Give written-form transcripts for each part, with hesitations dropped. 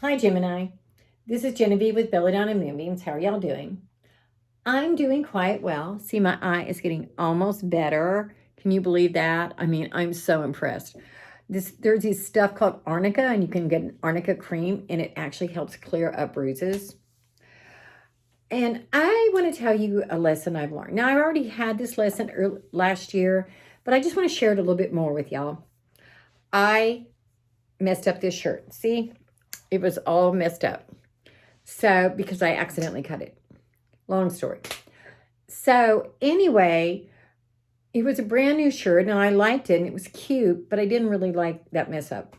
Hi, Gemini. This is Genevieve with Belladonna and Moonbeams. How are y'all doing? I'm doing quite well. See, my eye is getting almost better. Can you believe that? I mean, I'm so impressed. There's this stuff called arnica, and you can get an arnica cream, and it actually helps clear up bruises. And I want to tell you a lesson I've learned. Now, I already had this lesson last year, but I just want to share it a little bit more with y'all. I messed up this shirt. See, it was all messed up. So, because I accidentally cut it. Long story. So, anyway, it was a brand new shirt and I liked it and it was cute, but I didn't really like that mess up.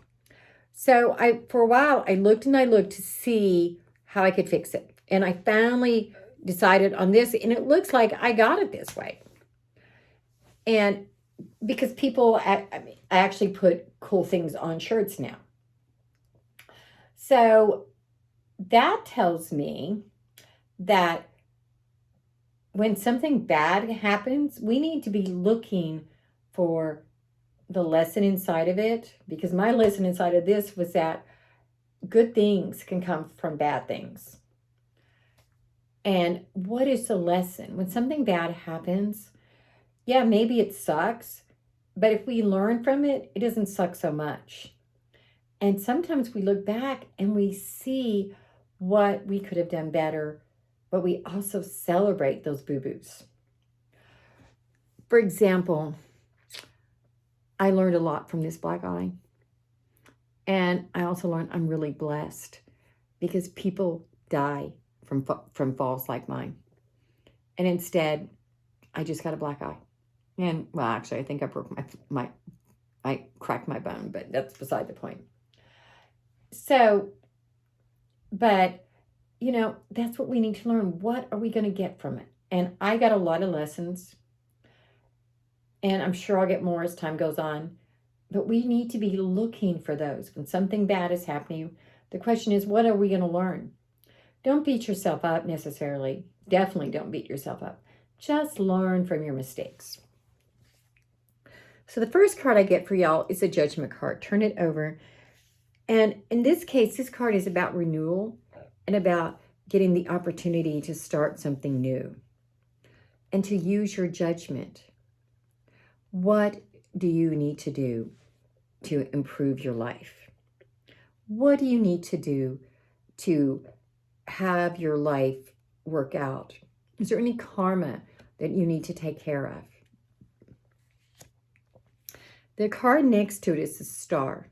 So, for a while, I looked to see how I could fix it. And I finally decided on this, and it looks like I got it this way. And because I actually put cool things on shirts now. So, that tells me that when something bad happens, we need to be looking for the lesson inside of it, because my lesson inside of this was that good things can come from bad things. And what is the lesson? When something bad happens, yeah, maybe it sucks, but if we learn from it, it doesn't suck so much. And sometimes we look back and we see what we could have done better, but we also celebrate those boo-boos. For example, I learned a lot from this black eye. And I also learned I'm really blessed because people die from falls like mine. And instead, I just got a black eye. And, well, actually, I think I broke I cracked my bone, but that's beside the point. So, but, that's what we need to learn. What are we going to get from it? And I got a lot of lessons. And I'm sure I'll get more as time goes on. But we need to be looking for those. When something bad is happening, the question is, what are we going to learn? Don't beat yourself up necessarily. Definitely don't beat yourself up. Just learn from your mistakes. So the first card I get for y'all is a judgment card. Turn it over. And in this case, this card is about renewal and about getting the opportunity to start something new and to use your judgment. What do you need to do to improve your life? What do you need to do to have your life work out? Is there any karma that you need to take care of? The card next to it is the star.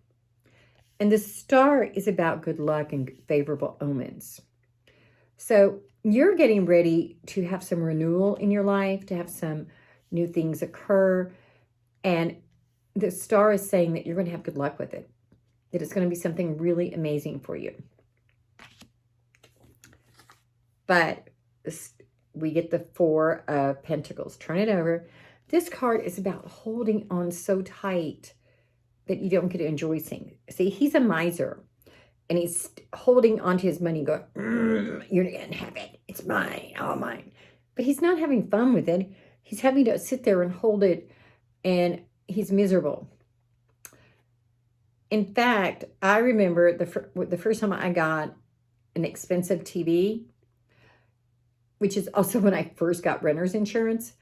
And the star is about good luck and favorable omens. So you're getting ready to have some renewal in your life, to have some new things occur. And the star is saying that you're going to have good luck with it, that it's going to be something really amazing for you. But we get the Four of Pentacles. Turn it over. This card is about holding on so tight that you don't get to enjoy things. See, he's a miser, and he's holding onto his money going, you're going to have it. It's mine, all mine. But he's not having fun with it. He's having to sit there and hold it, and he's miserable. In fact, I remember the first time I got an expensive TV, which is also when I first got renter's insurance,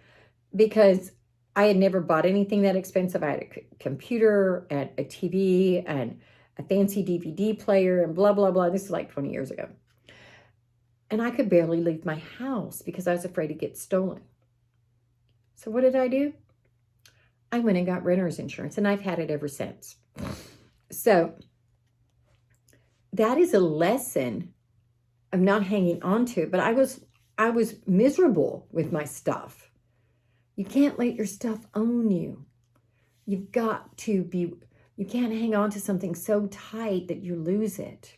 because I had never bought anything that expensive. I had a computer and a TV and a fancy DVD player and blah, blah, blah. This is like 20 years ago. And I could barely leave my house because I was afraid to get stolen. So what did I do? I went and got renter's insurance, and I've had it ever since. So that is a lesson of not hanging on to it. But I was miserable with my stuff. You can't let your stuff own you. You can't hang on to something so tight that you lose it.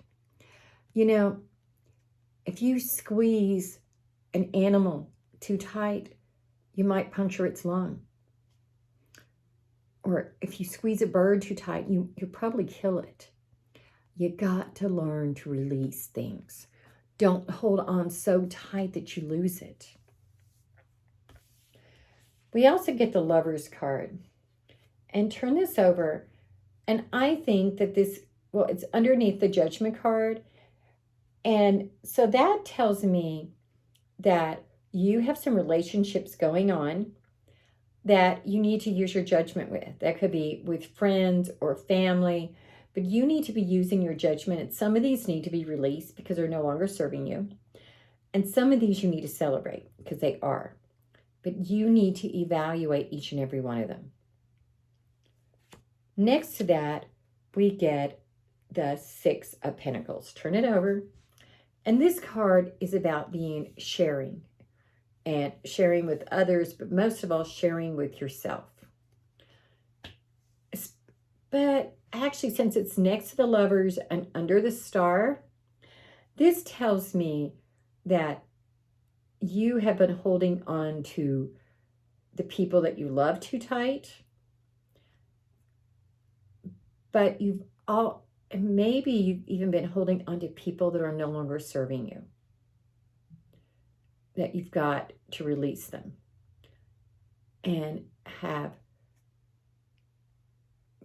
If you squeeze an animal too tight, you might puncture its lung. Or if you squeeze a bird too tight, you'll probably kill it. You got to learn to release things. Don't hold on so tight that you lose it. We also get the Lover's card. And turn this over. And I think that it's underneath the Judgment card. And so that tells me that you have some relationships going on that you need to use your judgment with. That could be with friends or family, but you need to be using your judgment. And some of these need to be released because they're no longer serving you. And some of these you need to celebrate because they are. But you need to evaluate each and every one of them. Next to that, we get the Six of Pentacles. Turn it over. And this card is about being sharing and sharing with others, but most of all, sharing with yourself. But actually, since it's next to the Lovers and under the Star, this tells me that you have been holding on to the people that you love too tight, but maybe you've even been holding on to people that are no longer serving you, that you've got to release them and have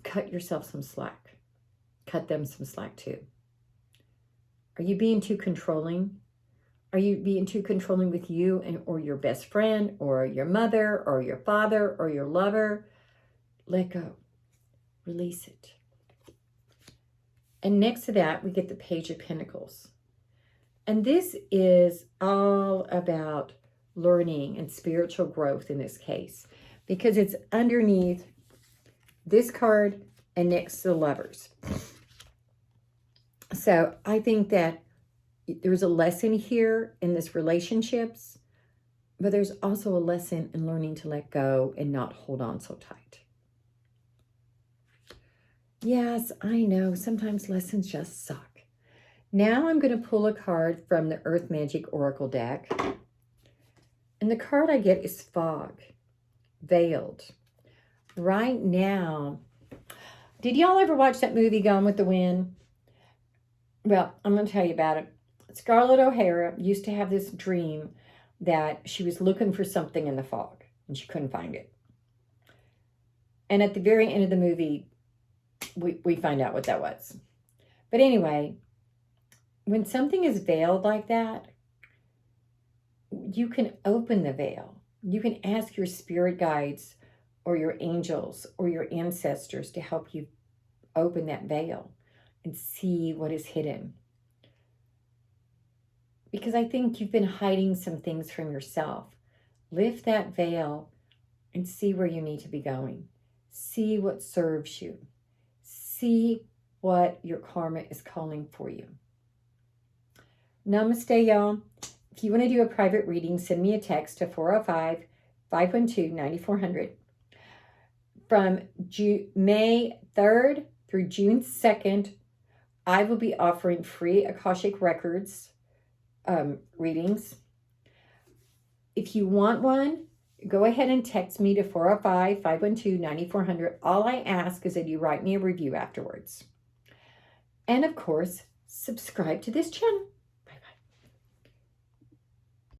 cut yourself some slack, cut them some slack too. Are you being too controlling? Are you being too controlling with you or your best friend or your mother or your father or your lover? Let go. Release it. And next to that, we get the Page of Pentacles. And this is all about learning and spiritual growth in this case, because it's underneath this card and next to the Lovers. So I think that there's a lesson here in this relationships, but there's also a lesson in learning to let go and not hold on so tight. Yes, I know. Sometimes lessons just suck. Now I'm going to pull a card from the Earth Magic Oracle deck. And the card I get is Fog, Veiled. Right now, did y'all ever watch that movie Gone with the Wind? Well, I'm going to tell you about it. Scarlett O'Hara used to have this dream that she was looking for something in the fog and she couldn't find it. And at the very end of the movie, we find out what that was. But anyway, when something is veiled like that, you can open the veil. You can ask your spirit guides or your angels or your ancestors to help you open that veil and see what is hidden. Because I think you've been hiding some things from yourself. Lift that veil and see where you need to be going. See what serves you. See what your karma is calling for you. Namaste, y'all. If you want to do a private reading, send me a text to 405-512-9400. From May 3rd through June 2nd, I will be offering free Akashic Records readings. If you want one, go ahead and text me to 405-512-9400. All I ask is that you write me a review afterwards. And of course, subscribe to this channel.